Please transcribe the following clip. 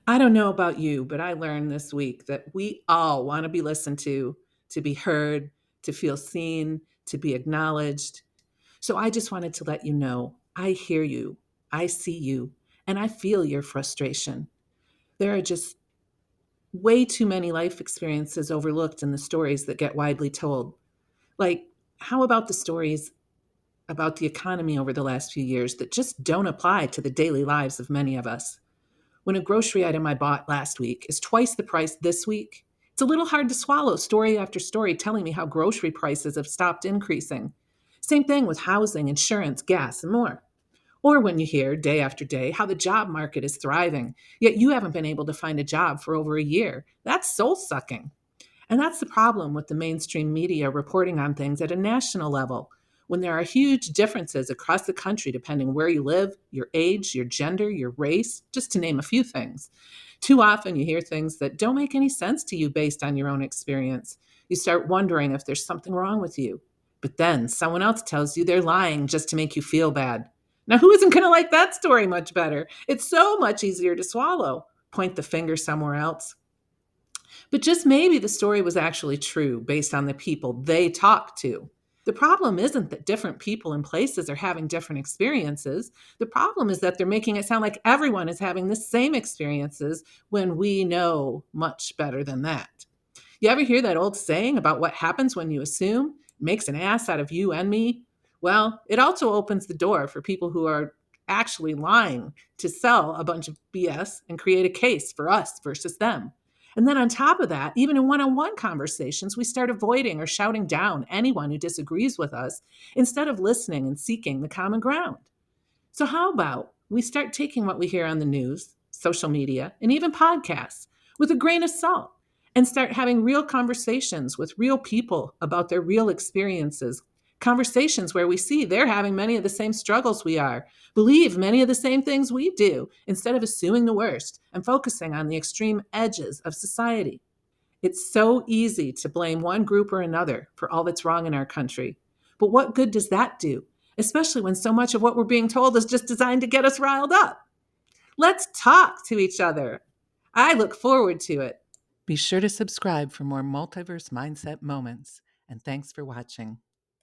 I don't know about you, but I learned this week that we all want to be listened to be heard, to feel seen, to be acknowledged. So I just wanted to let you know I hear you, I see you, and I feel your frustration. There are just way too many life experiences overlooked in the stories that get widely told. Like, how about the stories about the economy over the last few years that just don't apply to the daily lives of many of us? When a grocery item I bought last week is twice the price this week, it's a little hard to swallow story after story telling me how grocery prices have stopped increasing. Same thing with housing, insurance, gas, and more. Or when you hear day after day how the job market is thriving, yet you haven't been able to find a job for over a year. That's soul sucking. And that's the problem with the mainstream media reporting on things at a national level. When there are huge differences across the country depending where you live, your age, your gender, your race, just to name a few things. Too often you hear things that don't make any sense to you based on your own experience. You start wondering if there's something wrong with you. But then someone else tells you they're lying just to make you feel bad. Now, who isn't going to like that story much better? It's so much easier to swallow. Point the finger somewhere else. But just maybe the story was actually true based on the people they talked to. The problem isn't that different people and places are having different experiences. The problem is that they're making it sound like everyone is having the same experiences when we know much better than that. You ever hear that old saying about what happens when you assume? Makes an ass out of you and me? Well, it also opens the door for people who are actually lying to sell a bunch of BS and create a case for us versus them. And then on top of that, even in one on one conversations, we start avoiding or shouting down anyone who disagrees with us instead of listening and seeking the common ground. So, how about we start taking what we hear on the news, social media, and even podcasts with a grain of salt and start having real conversations with real people about their real experiences? Conversations where we see they're having many of the same struggles we are, believe many of the same things we do, instead of assuming the worst and focusing on the extreme edges of society. It's so easy to blame one group or another for all that's wrong in our country. But what good does that do? Especially when so much of what we're being told is just designed to get us riled up. Let's talk to each other. I look forward to it. Be sure to subscribe for more multiverse mindset moments. And thanks for watching.